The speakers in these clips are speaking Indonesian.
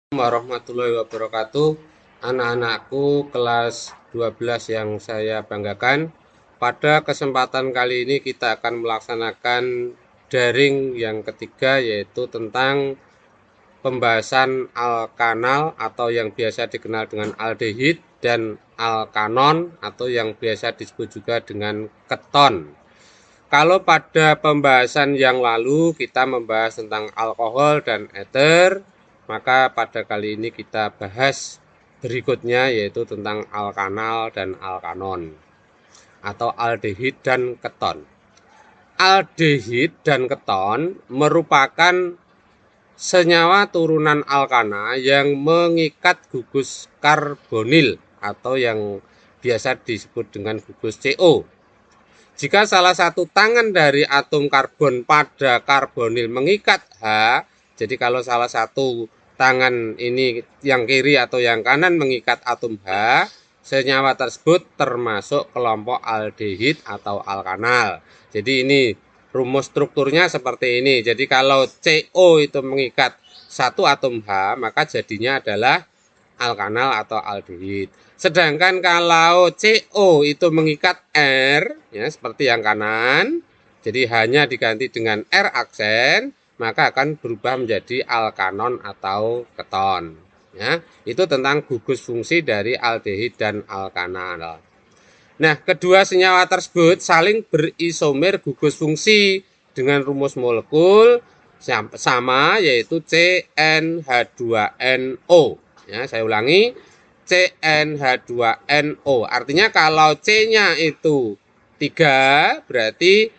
Warahmatullahi wabarakatuh. Anak-anakku kelas 12 yang saya banggakan. Pada kesempatan kali ini kita akan melaksanakan daring yang ketiga, yaitu tentang pembahasan alkanal atau yang biasa dikenal dengan aldehid, dan alkanon atau yang biasa disebut juga dengan keton. Kalau pada pembahasan yang lalu kita membahas tentang alkohol dan eter, maka pada kali ini kita bahas berikutnya, yaitu tentang alkanal dan alkanon atau aldehid dan keton. Aldehid dan keton merupakan senyawa turunan alkana yang mengikat gugus karbonil atau yang biasa disebut dengan gugus CO. Jika salah satu tangan dari atom karbon pada karbonil mengikat H, jadi kalau salah satu tangan ini yang kiri atau yang kanan mengikat atom H, senyawa tersebut termasuk kelompok aldehid atau alkanal. Jadi ini rumus strukturnya seperti ini. Jadi kalau CO itu mengikat satu atom H, maka jadinya adalah alkanal atau aldehid. Sedangkan kalau CO itu mengikat R, ya seperti yang kanan, jadi hanya diganti dengan R aksen, maka akan berubah menjadi alkanon atau keton. Ya, itu tentang gugus fungsi dari aldehid dan alkanal. Nah, kedua senyawa tersebut saling berisomer gugus fungsi dengan rumus molekul sama, yaitu CnH2NO. Ya, saya ulangi, CnH2NO. Artinya kalau C-nya itu 3, berarti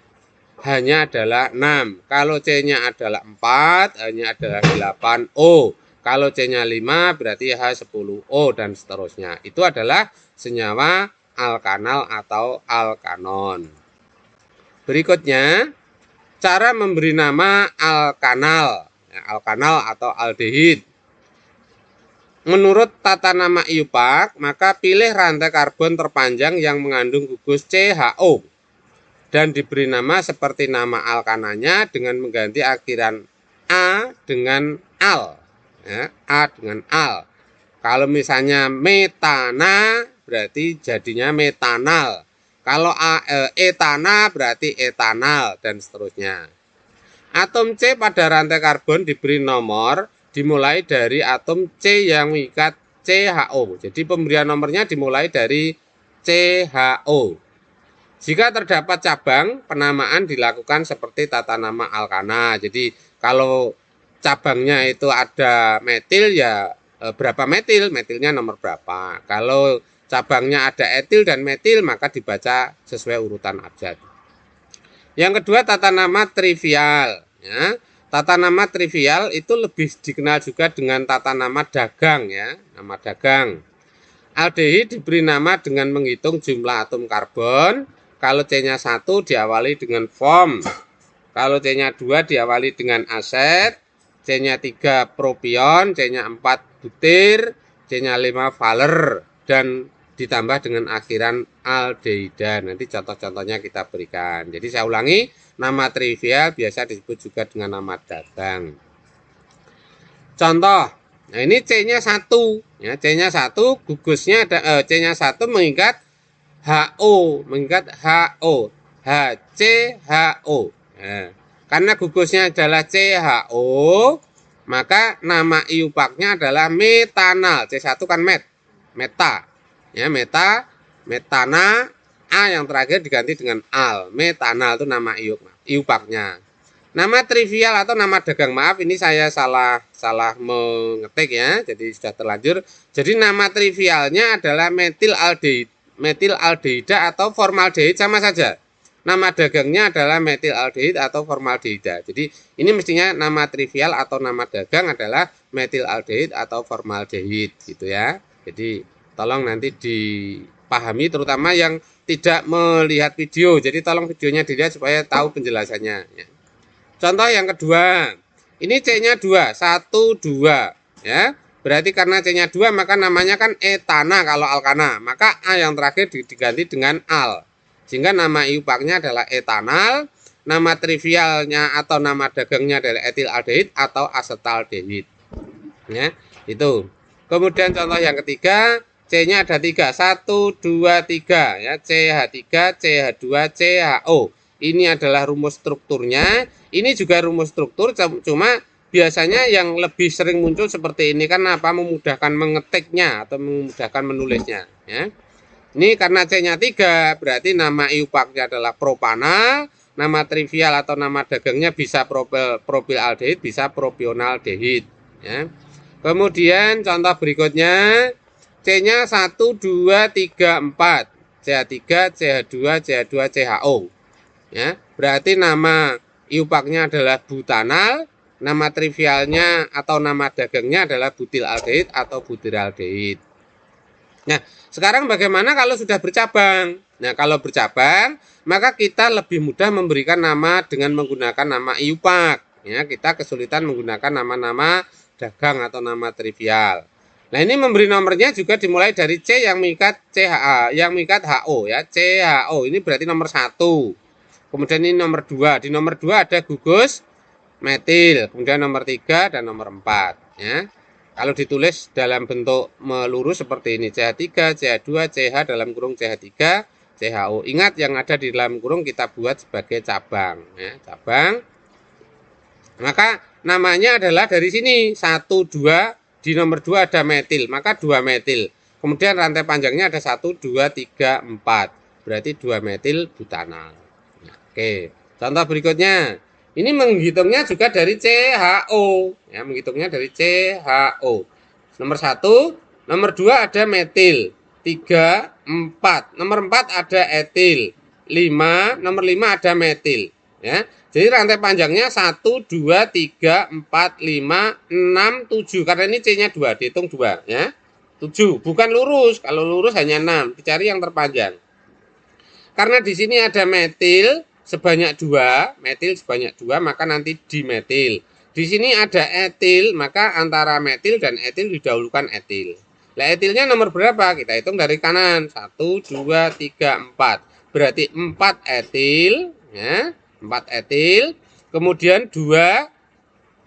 hanya adalah 6. Kalau C-nya adalah 4, hanya adalah 8O. Kalau C-nya 5, berarti H10O dan seterusnya. Itu adalah senyawa alkanal atau alkanon. Berikutnya, cara memberi nama alkanal, alkanal atau aldehid. Menurut tata nama IUPAC, maka pilih rantai karbon terpanjang yang mengandung gugus CHO dan diberi nama seperti nama alkananya dengan mengganti akhiran A dengan al. Ya, A dengan al. Kalau misalnya metana, berarti jadinya metanal. Kalau etana, berarti etanal, dan seterusnya. Atom C pada rantai karbon diberi nomor dimulai dari atom C yang mengikat CHO. Jadi pemberian nomornya dimulai dari CHO. Jika terdapat cabang, penamaan dilakukan seperti tata nama alkana. Jadi kalau cabangnya itu ada metil, ya berapa metil, metilnya nomor berapa. Kalau cabangnya ada etil dan metil, maka dibaca sesuai urutan abjad. Yang kedua, tata nama trivial. Ya. Tata nama trivial itu lebih dikenal juga dengan tata nama dagang, ya, nama dagang. Aldehid diberi nama dengan menghitung jumlah atom karbon. Kalau C-nya 1 diawali dengan form. Kalau C-nya 2 diawali dengan aset. C-nya 3 propion, C-nya 4 butir, C-nya 5 valer, dan ditambah dengan akhiran aldehida. Nanti contoh-contohnya kita berikan. Jadi saya ulangi, nama trivial biasa disebut juga dengan nama dagang. Contoh, nah ini C-nya 1, ya, C-nya 1, gugusnya ada C-nya 1 mengikat HO, mengikat HO, HCHO. Nah, karena gugusnya adalah CHO, maka nama IUPAC-nya adalah metanal. C1 kan meta. Ya, metana, A yang terakhir diganti dengan al. Metanal itu nama IUPAC-nya. Nama trivial atau nama dagang, maaf ini saya salah mengetik, ya. Jadi sudah terlanjur. Jadi nama trivialnya adalah metilaldehida atau formaldehid, sama saja. Nama dagangnya adalah metilaldehid atau formaldehida. Jadi ini mestinya nama trivial atau nama dagang adalah metilaldehid atau formaldehid, gitu ya. Jadi tolong nanti dipahami, terutama yang tidak melihat video. Jadi tolong videonya dilihat supaya tahu penjelasannya, ya. Contoh yang kedua, ini C-nya 2, 1, 2, ya. Berarti karena C-nya 2 maka namanya kan etana kalau alkana. Maka A yang terakhir diganti dengan al. Sehingga nama IUPAC-nya adalah etanal, nama trivialnya atau nama dagangnya adalah etilaldehid atau asetaldehid. Ya, itu. Kemudian contoh yang ketiga, C-nya ada 3, 1, 2, 3, ya, CH3, CH2, CHO. Ini adalah rumus strukturnya. Ini juga rumus struktur, cuma biasanya yang lebih sering muncul seperti ini kan apa? Memudahkan mengetiknya atau memudahkan menulisnya, ya. Ini karena C-nya 3, berarti nama iupaknya adalah propanal, nama trivial atau nama dagangnya bisa propilaldehid, bisa propionaldehid, ya. Kemudian contoh berikutnya, C-nya 1, 2, 3, 4. CH3, CH2, CH2, CHO. Ya, berarti nama iupaknya adalah butanal, nama trivialnya atau nama dagangnya adalah butilaldehid atau butiraldehid. Nah, sekarang bagaimana kalau sudah bercabang? Nah, kalau bercabang, maka kita lebih mudah memberikan nama dengan menggunakan nama iupak. Ya, kita kesulitan menggunakan nama-nama dagang atau nama trivial. Nah, ini memberi nomornya juga dimulai dari C yang mengikat CHA, yang mengikat HO, ya. CHO ini berarti nomor 1. Kemudian ini nomor 2. Di nomor 2 ada gugus metil. Kemudian nomor 3 dan nomor 4, ya. Kalau ditulis dalam bentuk melurus seperti ini, CH3, CH2, CH dalam kurung CH3, CHO. Ingat yang ada di dalam kurung kita buat sebagai cabang, ya, cabang. Maka namanya adalah dari sini 1, 2, di nomor 2 ada metil, maka 2 metil. Kemudian rantai panjangnya ada 1, 2, 3, 4. Berarti 2 metil butanal. Nah, oke. Contoh berikutnya. Ini menghitungnya juga dari CHO, ya, menghitungnya dari CHO. Nomor 1, nomor 2 ada metil, 3, 4. Nomor 4 ada etil, 5, nomor 5 ada metil, ya. Jadi rantai panjangnya 1, 2, 3, 4, 5, 6, 7. Karena ini C-nya 2, dihitung 2, ya. 7, bukan lurus. Kalau lurus hanya 6, dicari yang terpanjang. Karena di sini ada metil sebanyak 2, metil sebanyak 2, maka nanti dimetil. Di sini ada etil, maka antara metil dan etil didahulukan etil. Nah, etilnya nomor berapa? Kita hitung dari kanan. 1, 2, 3, 4. Berarti 4 etil, ya. 4 etil, kemudian 2,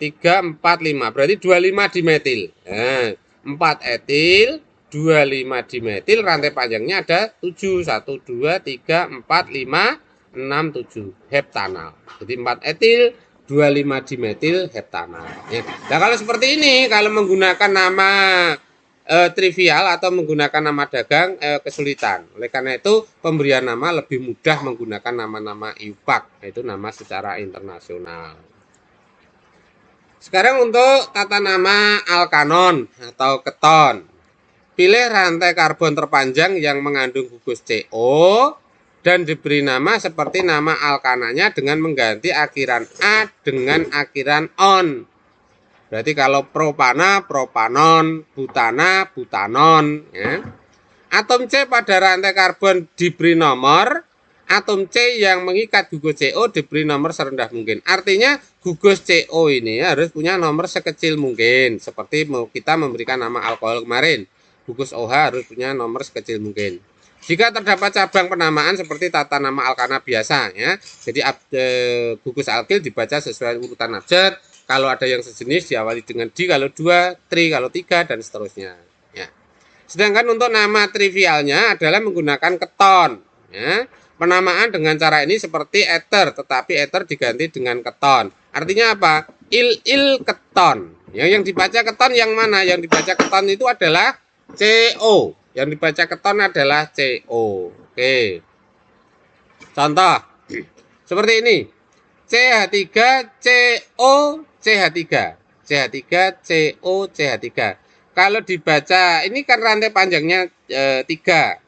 3, 4, 5. Berarti 25 dimetil. Nah, 4 etil, 25 dimetil, rantai panjangnya ada 7. 1, 2, 3, 4, 5, 6, 7. Heptanal. Jadi 4 etil, 25 dimetil heptanal. Ya. Nah, kalau seperti ini, kalau menggunakan nama trivial atau menggunakan nama dagang kesulitan. Oleh karena itu pemberian nama lebih mudah menggunakan nama-nama iupak, yaitu nama secara internasional. Sekarang untuk tata nama alkanon atau keton. Pilih rantai karbon terpanjang yang mengandung gugus CO dan diberi nama seperti nama alkananya dengan mengganti akhiran A dengan akhiran on. Berarti kalau propana, propanon, butana, butanon, ya. Atom C pada rantai karbon diberi nomor, atom C yang mengikat gugus CO diberi nomor serendah mungkin. Artinya gugus CO ini harus punya nomor sekecil mungkin. Seperti kita memberikan nama alkohol kemarin, gugus OH harus punya nomor sekecil mungkin. Jika terdapat cabang penamaan seperti tata nama alkana biasa, ya. Jadi gugus alkil dibaca sesuai urutan abjad. Kalau ada yang sejenis diawali dengan di, kalau 2, tri, kalau 3, dan seterusnya. Ya. Sedangkan untuk nama trivialnya adalah menggunakan keton. Ya. Penamaan dengan cara ini seperti ether, tetapi ether diganti dengan keton. Artinya apa? Il keton. Ya, yang dibaca keton yang mana? Yang dibaca keton itu adalah CO. Yang dibaca keton adalah CO. Oke. Contoh. Seperti ini. CH3, CO, CH3. CH3, CO, CH3. Kalau dibaca, ini kan rantai panjangnya 3.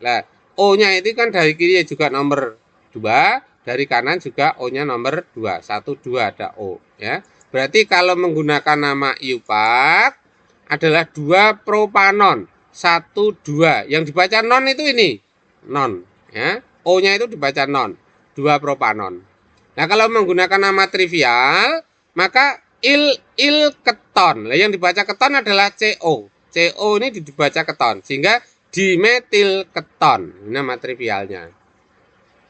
Nah, O-nya itu kan dari kiri juga nomor 2, dari kanan juga O-nya nomor 2. 1, 2 ada O. Ya. Berarti kalau menggunakan nama iupak adalah 2 propanon. 1, 2. Yang dibaca non itu ini. Non. Ya. O-nya itu dibaca non. 2 propanon. Nah, kalau menggunakan nama trivial, maka il keton. Nah, yang dibaca keton adalah CO. CO ini dibaca keton, sehingga dimetil keton. Ini nama trivialnya.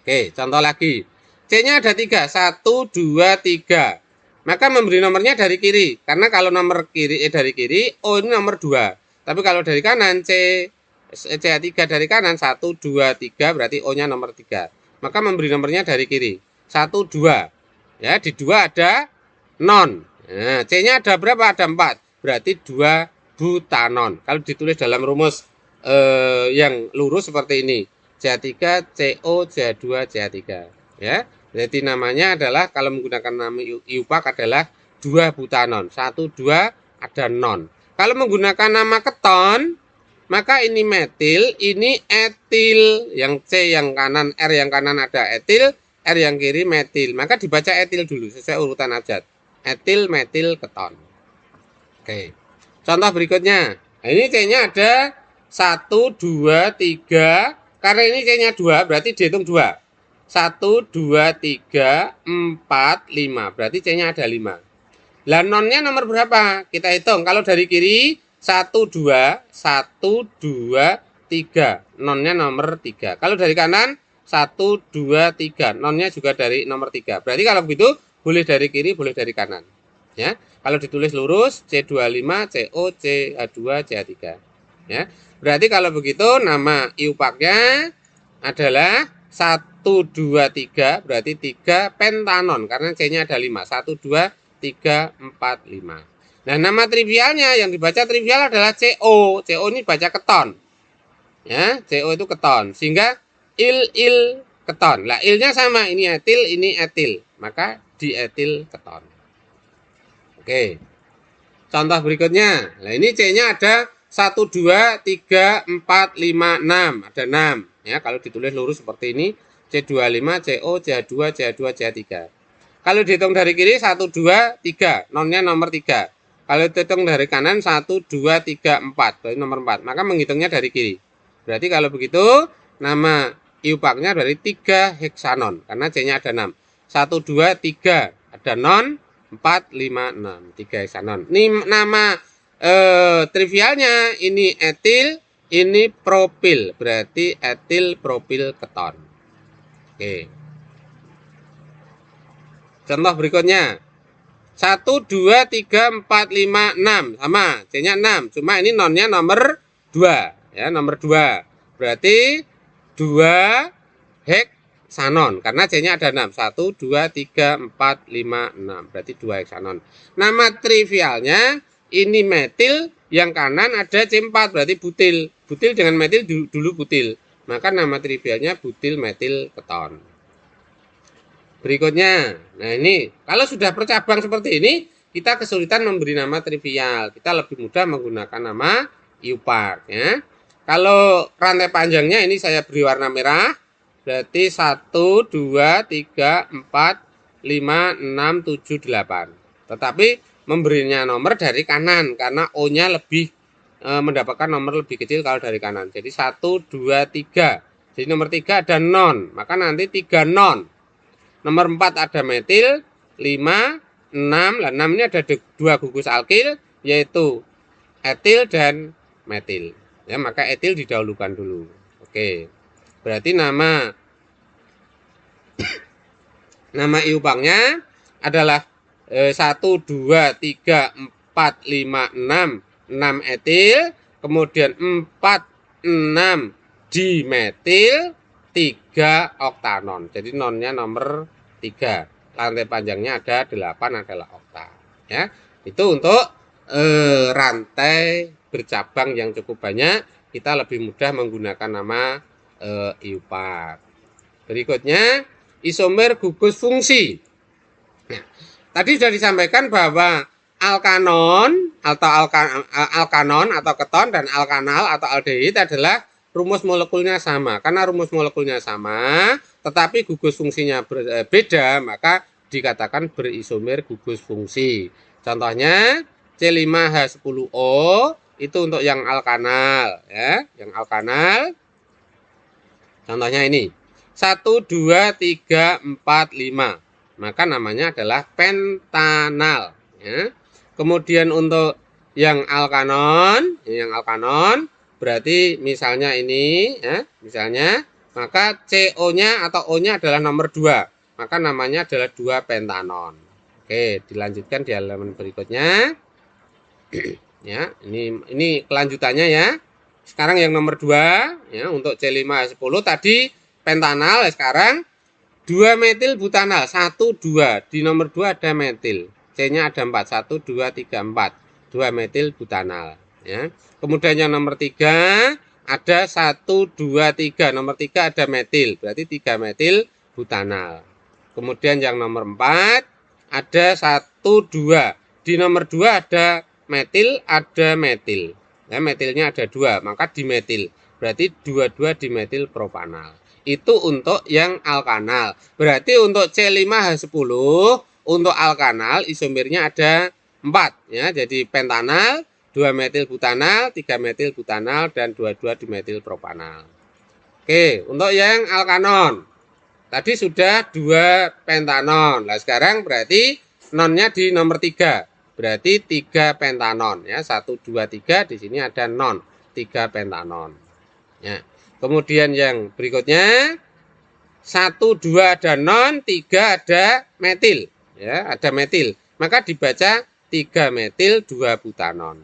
Oke, contoh lagi. C-nya ada 3. 1, 2, 3. maka memberi nomornya dari kiri. Karena kalau nomor kiri dari kiri, O ini nomor 2. Tapi kalau dari kanan, CA3 dari kanan 1, 2, 3 berarti O-nya nomor 3. Maka memberi nomornya dari kiri. 1, 2. Ya, di 2 ada non. Nah, C-nya ada berapa? Ada 4. Berarti 2 butanon. Kalau ditulis dalam rumus yang lurus seperti ini. CH3, CO, CH2, CH3. Ya. Jadi namanya adalah kalau menggunakan nama IUPAC adalah 2 butanon. 1, 2 ada non. Kalau menggunakan nama keton, maka ini metil, ini etil. Yang C yang kanan, R yang kanan ada etil, R yang kiri metil. Maka dibaca etil dulu sesuai urutan abjad. Etil, metil, keton. Oke. Contoh berikutnya. Nah, ini C-nya ada 1, 2, 3. Karena ini C-nya 2, berarti dihitung 2. 1, 2, 3, 4, 5. Berarti C-nya ada 5. Lah nonnya nomor berapa? Kita hitung. Kalau dari kiri 1, 2, 1, 2, 3. Nonnya nomor 3. Kalau dari kanan 1, 2, 3. Nonnya juga dari nomor 3. Berarti kalau begitu boleh dari kiri, boleh dari kanan. Ya. Kalau ditulis lurus C25, CO, CH2, CH3. Ya. Berarti kalau begitu nama IUPAC-nya adalah 1, 2, 3. Berarti 3 pentanon karena C-nya ada 5. 1, 2, 3, 4, 5. Nah, nama trivialnya yang dibaca trivial adalah CO. CO ini baca keton. Ya, CO itu keton. Sehingga il keton. Lah, ilnya sama, ini etil. Maka dietil keton. Oke. Contoh berikutnya. Nah, ini C-nya ada 1, 2, 3, 4, 5, 6. Ada 6. Ya, kalau ditulis lurus seperti ini, C25, CO, CH2, CH2, CH3. Kalau dihitung dari kiri 1, 2, 3. Nonnya nomor 3. Kalau dihitung dari kanan 1, 2, 3, 4. Berarti nomor 4. Maka menghitungnya dari kiri. Berarti kalau begitu nama IUPAC-nya dari 3 heksanon. Karena C-nya ada 6. 1, 2, 3. Ada non. 4, 5, 6. 3 heksanon. Ini nama trivialnya. Ini etil. Ini propil. Berarti etil propil keton. Oke. Contoh berikutnya. 1, 2, 3, 4, 5, 6. Sama. C-nya 6. Cuma ini nonnya nomor 2. Ya, nomor 2. Berarti 2 heksanon. Karena C-nya ada 6. 1, 2, 3, 4, 5, 6. Berarti 2 heksanon. Nama trivialnya ini metil. Yang kanan ada C4. Berarti butil. Butil dengan metil dulu butil. Maka nama trivialnya butil metil keton. Berikutnya, nah ini kalau sudah bercabang seperti ini, kita kesulitan memberi nama trivial. Kita lebih mudah menggunakan nama IUPAC. Ya. Kalau rantai panjangnya ini saya beri warna merah, berarti 1, 2, 3, 4, 5, 6, 7, 8. Tetapi memberinya nomor dari kanan karena O-nya lebih mendapatkan nomor lebih kecil kalau dari kanan. Jadi 1, 2, 3. Jadi nomor 3 ada non, maka nanti 3 non. Nomor 4 ada metil, 5, 6. Lah 6 ini ada 2 gugus alkil, yaitu etil dan metil. Ya, maka etil didahulukan dulu. Oke. Berarti nama IUPAC-nya adalah 1, 2, 3, 4, 5, 6. 6 etil, kemudian 4, 6 dimetil, 3 oktanon. Jadi nonnya nomor 3. Rantai panjangnya ada 8 adalah okta. Ya. Itu untuk rantai bercabang yang cukup banyak. Kita lebih mudah menggunakan nama IUPAC. Berikutnya isomer gugus fungsi. Nah, tadi sudah disampaikan bahwa alkanon atau keton dan alkanal atau aldehid adalah rumus molekulnya sama. Karena rumus molekulnya sama, tetapi gugus fungsinya beda, maka dikatakan berisomer gugus fungsi. Contohnya C5H10O itu untuk yang alkanal, ya, yang alkanal. Contohnya ini 1, 2, 3, 4, 5. Maka namanya adalah pentanal. Ya. Kemudian untuk yang alkanon berarti misalnya ini, ya, misalnya, maka CO-nya atau O-nya adalah nomor 2. Maka namanya adalah 2 pentanon. Oke, dilanjutkan di halaman berikutnya. Ya, ini kelanjutannya ya. Sekarang yang nomor 2 ya, untuk C5H10 tadi pentanal, sekarang 2 metil butanal 1 2. Di nomor 2 ada metil. C-nya ada 4. 1 2 3 4. 2 metil butanal ya. Kemudian yang nomor 3 ada 1 2 3. Nomor 3 ada metil, berarti 3 metil butanal. Kemudian yang nomor 4 ada 1 2. Di nomor 2 ada metil, ada metil. Ya, metilnya ada 2, maka dimetil. Berarti 22 dimetil propanal. Itu untuk yang alkanal. Berarti untuk C5H10 untuk alkanal isomernya ada 4 ya. Jadi pentanal, 2 metil butanal, 3 metil butanal, dan 22 dimetil propanal. Oke, untuk yang alkanon tadi sudah 2 pentanon. Nah, sekarang berarti nonnya di nomor 3. Berarti 3 pentanon ya. 1 2 3, di sini ada non 3 pentanon. Ya. Kemudian yang berikutnya 1 2 ada non, 3 ada metil ya, ada metil. Maka dibaca 3 metil 2 butanon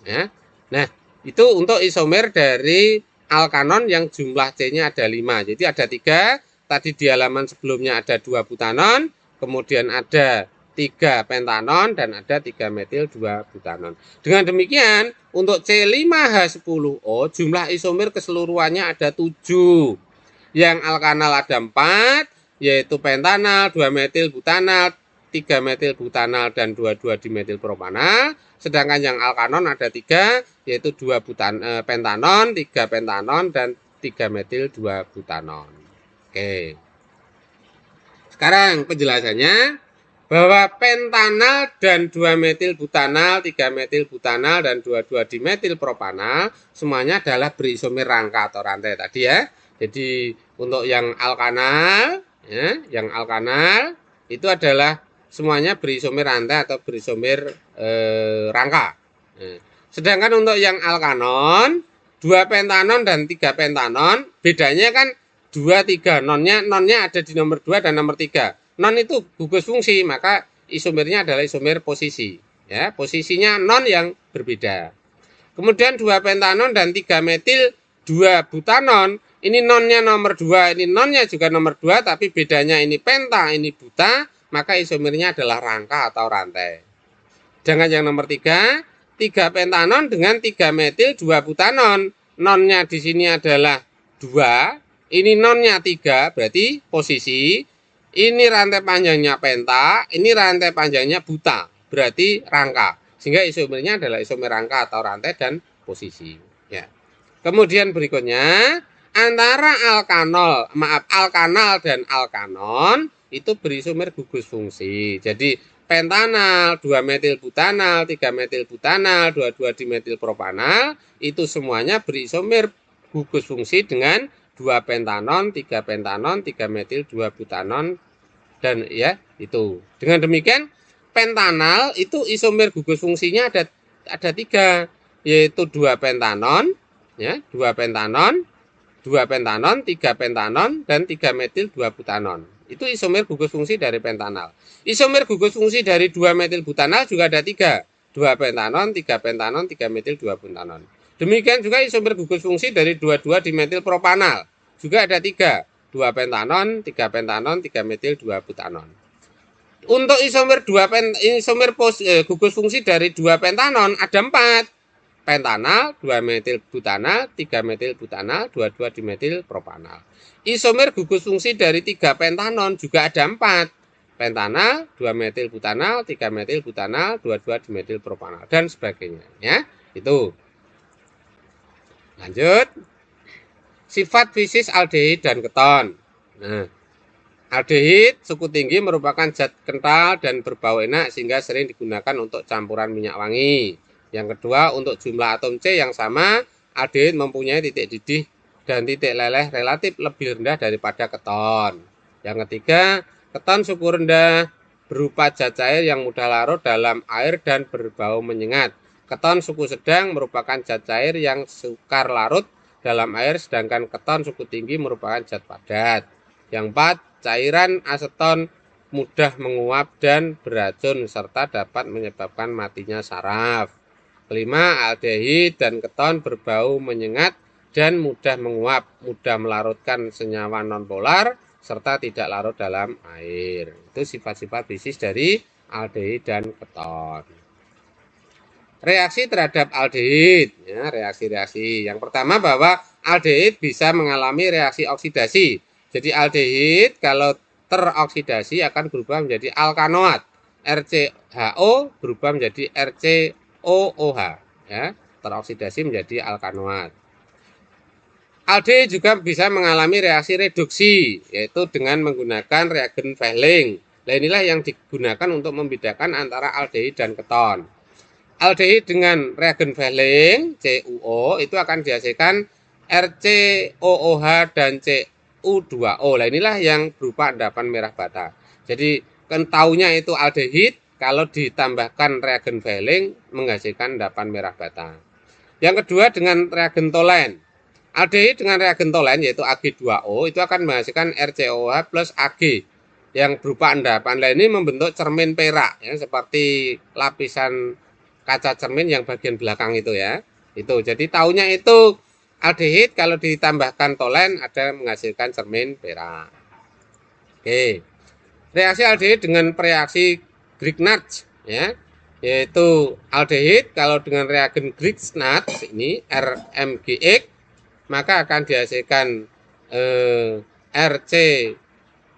ya. Nah, itu untuk isomer dari alkanon yang jumlah C-nya ada 5. Jadi ada 3. Tadi di halaman sebelumnya ada 2 butanon, kemudian ada 3 pentanon, dan ada 3 metil 2 butanon. Dengan demikian, untuk C5H10O jumlah isomer keseluruhannya ada 7. Yang alkanal ada 4, yaitu pentanal, 2 metil butanal, 3 metil butanal, dan 22 dimetil propanal. Sedangkan yang alkanon ada 3, yaitu 2 pentanon, 3 pentanon, dan 3 metil 2 butanon. Oke. Sekarang penjelasannya bahwa pentanal dan 2 metil butanal, 3 metil butanal, dan 22 dimetil propanal semuanya adalah berisomer rangka atau rantai tadi ya. Jadi untuk yang alkanal ya, yang alkanal itu adalah semuanya berisomer rantai atau berisomer rangka. Sedangkan untuk yang alkanon 2 pentanon dan 3 pentanon bedanya kan 2 3. Nonnya ada di nomor 2 dan nomor 3. Non itu gugus fungsi, maka isomernya adalah isomer posisi ya. Posisinya non yang berbeda. Kemudian 2 pentanon dan 3 metil 2 butanon. Ini nonnya nomor 2, ini nonnya juga nomor 2, tapi bedanya ini penta, ini buta, maka isomernya adalah rangka atau rantai. Dengan yang nomor 3, 3 pentanon dengan 3 metil 2 butanon. Nonnya di sini adalah 2, ini nonnya 3, berarti posisi. Ini rantai panjangnya penta, ini rantai panjangnya buta, berarti rangka. Sehingga isomernya adalah isomer rangka atau rantai dan posisi. Ya. Kemudian berikutnya, antara alkanal dan alkanon itu berisomer gugus fungsi. Jadi pentanal, 2 metil butanal, 3 metil butanal, 22 dimetil propanal, itu semuanya berisomer gugus fungsi dengan 2 pentanon, 3 pentanon, 3 metil 2 butanon, dan ya itu. Dengan demikian pentanal itu isomer gugus fungsinya ada 3, yaitu 2 pentanon ya, 2 pentanon, 2 pentanon, 3 pentanon, dan 3 metil 2 butanon. Itu isomer gugus fungsi dari pentanal. Isomer gugus fungsi dari 2 metil butanal juga ada 3. 2 pentanon, 3 pentanon, 3 metil 2 butanon. Demikian juga isomer gugus fungsi dari 22 dimetil propanal. Juga ada 3. 2 pentanon, 3 pentanon, 3 metil 2 butanon. Untuk isomer gugus fungsi dari 2 pentanon ada 4. Pentanal, 2 metil butanal, 3 metil butanal, 22 dimetil propanal. Isomer gugus fungsi dari 3 pentanon juga ada 4. Pentanal, 2 metil butanal, 3 metil butanal, 22 dimetil propanal, dan sebagainya ya. Itu. Lanjut. Sifat fisis aldehid dan keton. Nah, aldehid suku tinggi merupakan zat kental dan berbau enak sehingga sering digunakan untuk campuran minyak wangi. Yang kedua, untuk jumlah atom C yang sama, aldehid mempunyai titik didih dan titik leleh relatif lebih rendah daripada keton. Yang ketiga, keton suku rendah berupa zat cair yang mudah larut dalam air dan berbau menyengat. Keton suku sedang merupakan zat cair yang sukar larut dalam air, sedangkan keton suku tinggi merupakan zat padat. Yang 4, cairan aseton mudah menguap dan beracun serta dapat menyebabkan matinya saraf. Kelima, aldehid dan keton berbau menyengat dan mudah menguap, mudah melarutkan senyawa nonpolar serta tidak larut dalam air. Itu sifat-sifat bisnis dari aldehid dan keton. Reaksi terhadap aldehid, ya, reaksi-reaksi. Yang pertama bahwa aldehid bisa mengalami reaksi oksidasi. Jadi aldehid kalau teroksidasi akan berubah menjadi alkanoat. RCHO berubah menjadi RCOOH, ya, teroksidasi menjadi alkanoat. Aldehid juga bisa mengalami reaksi reduksi, yaitu dengan menggunakan reagen Fehling. Nah, inilah yang digunakan untuk membedakan antara aldehid dan keton. Aldehid dengan reagen Fehling CuO itu akan dihasilkan RCOOH dan Cu2O. Nah, inilah yang berupa endapan merah bata. Jadi taunya itu aldehid kalau ditambahkan reagen Fehling menghasilkan endapan merah bata. Yang kedua dengan reagen Tolen. Aldehid dengan reagen Tolen yaitu Ag2O itu akan menghasilkan RCOOH plus Ag yang berupa endapan. Nah, ini membentuk cermin perak ya, seperti lapisan kaca cermin yang bagian belakang itu ya. Itu. Jadi taunya itu aldehid kalau ditambahkan tolen ada menghasilkan cermin perak. Oke. Reaksi aldehid dengan reaksi Grignard ya, yaitu aldehid kalau dengan reagen Grignard ini RMGX maka akan dihasilkan RC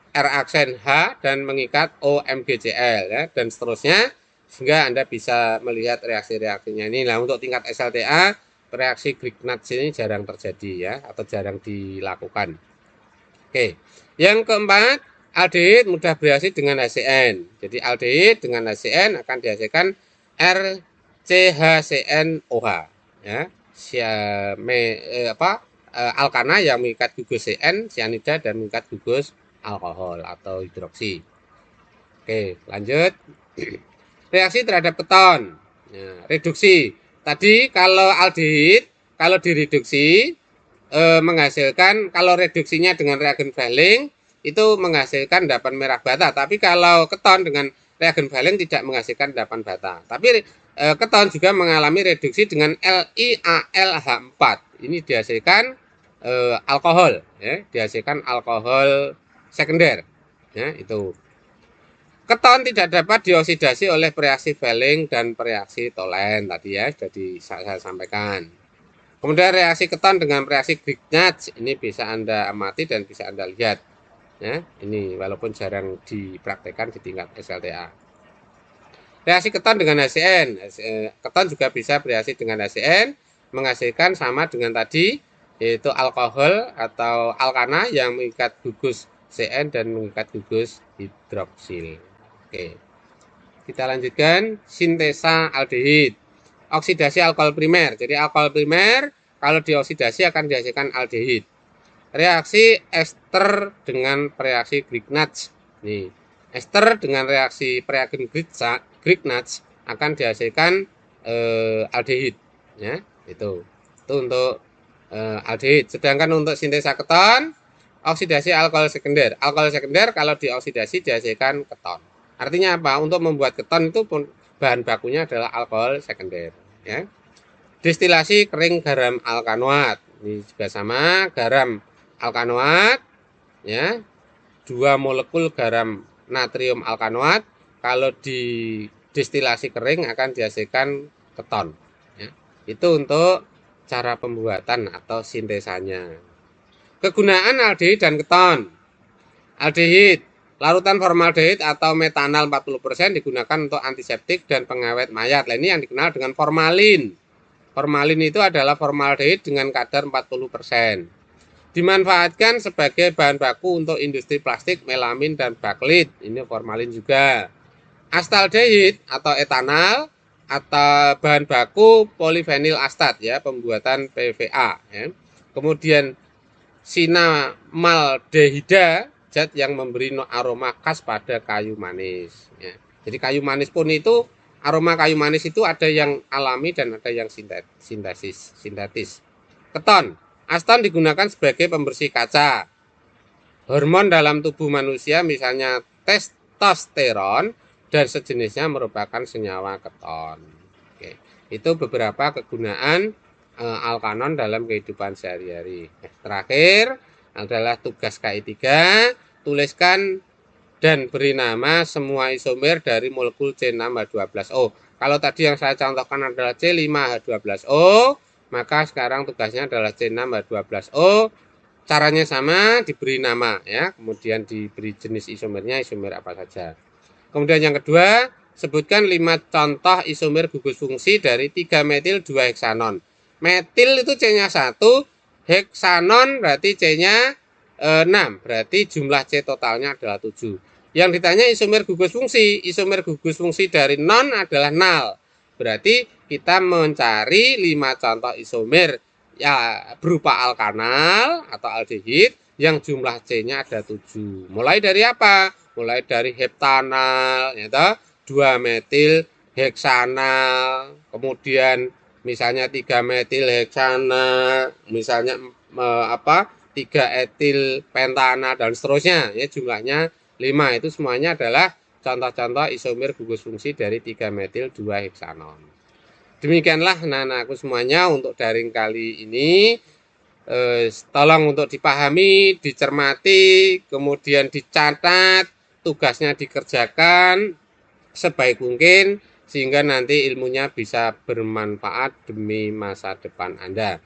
R aksen H dan mengikat OMGCl ya, dan seterusnya sehingga Anda bisa melihat reaksi-reaksinya ini. Nah, untuk tingkat SLTA reaksi Grignard ini jarang terjadi ya atau jarang dilakukan. Oke. Yang keempat, aldehid mudah bereaksi dengan HCN. Jadi aldehid dengan HCN akan dihasilkan RCHCnOH ya. Alkana yang mengikat gugus CN, cyanida dan mengikat gugus alkohol atau hidroksi. Oke, lanjut. Reaksi terhadap keton. Nah, reduksi. Tadi kalau aldehid, kalau direduksi menghasilkan, kalau reduksinya dengan reagen Fehling itu menghasilkan endapan merah bata. Tapi kalau keton dengan reagen Fehling tidak menghasilkan endapan bata. Tapi keton juga mengalami reduksi dengan LiAlH4. Ini dihasilkan alkohol, ya, dihasilkan alkohol sekunder, ya, itu. Keton tidak dapat dioksidasi oleh reaksi Fehling dan reaksi Tolen tadi ya, sudah saya sampaikan. Kemudian reaksi keton dengan reaksi Grignard ini bisa Anda amati dan bisa Anda lihat, ya. Ini walaupun jarang dipraktekkan di tingkat SLTA. Reaksi keton dengan HCN, keton juga bisa bereaksi dengan HCN menghasilkan sama dengan tadi, yaitu alkohol atau alkana yang mengikat gugus CN dan mengikat gugus hidroksil. Oke. Kita lanjutkan sintesa aldehid. Oksidasi alkohol primer. Jadi alkohol primer kalau dioksidasi akan dihasilkan aldehid. Reaksi ester dengan reaksi Grignard. Nih, ester dengan reaksi reagen Grignard akan dihasilkan aldehid, ya, itu. Itu untuk aldehid. Sedangkan untuk sintesa keton, oksidasi alkohol sekunder. Alkohol sekunder kalau dioksidasi dihasilkan keton. Artinya apa? Untuk membuat keton itu pun bahan bakunya adalah alkohol sekunder, ya. Destilasi kering garam alkanoat. Ini juga sama, garam alkanoat, ya. 2 molekul garam natrium alkanoat kalau didestilasi kering akan dihasilkan keton, ya. Itu untuk cara pembuatan atau sintesanya. Kegunaan aldehid dan keton. Aldehid, larutan formaldehid atau metanal 40% digunakan untuk antiseptik dan pengawet mayat. Nah, ini yang dikenal dengan formalin. Formalin itu adalah formaldehid dengan kadar 40%. Dimanfaatkan sebagai bahan baku untuk industri plastik, melamin, dan baklit. Ini formalin juga. Astaldehid atau etanal atau bahan baku polifenil astat ya, pembuatan PVA ya. Kemudian sinamaldehida, zat yang memberi aroma khas pada kayu manis ya. Jadi kayu manis pun itu aroma kayu manis itu ada yang alami dan ada yang sintetis. Keton, aston digunakan sebagai pembersih kaca. Hormon dalam tubuh manusia misalnya aldosteron dan sejenisnya merupakan senyawa keton. Oke, itu beberapa kegunaan alkanon dalam kehidupan sehari-hari. Terakhir adalah tugas KI3, tuliskan dan beri nama semua isomer dari molekul C6H12O. Kalau tadi yang saya contohkan adalah C5H12O, maka sekarang tugasnya adalah C6H12O. Caranya sama, diberi nama ya, kemudian diberi jenis isomernya, isomer apa saja. Kemudian yang kedua, sebutkan 5 contoh isomer gugus fungsi dari 3-metil 2-heksanon. Metil itu C-nya 1, heksanon berarti C-nya 6, berarti jumlah C totalnya adalah 7. Yang ditanya isomer gugus fungsi dari non adalah 0. Berarti kita mencari 5 contoh isomer ya berupa alkanal atau aldehid yang jumlah C-nya ada 7. Mulai dari apa? Mulai dari heptanal, ya, 2-metil heksanal, kemudian misalnya 3-metil heksanal, misalnya 3-etil pentanal dan seterusnya ya, jumlahnya 5. Itu semuanya adalah contoh-contoh isomer gugus fungsi dari 3-metil 2-heksanon. Demikianlah anak-anakku semuanya untuk daring kali ini. Tolong untuk dipahami, dicermati, kemudian dicatat, tugasnya dikerjakan sebaik mungkin sehingga nanti ilmunya bisa bermanfaat demi masa depan Anda.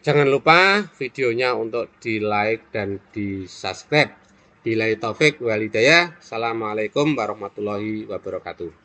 Jangan lupa videonya untuk di like dan di subscribe. Billahi taufik wal hidayah. Assalamualaikum warahmatullahi wabarakatuh.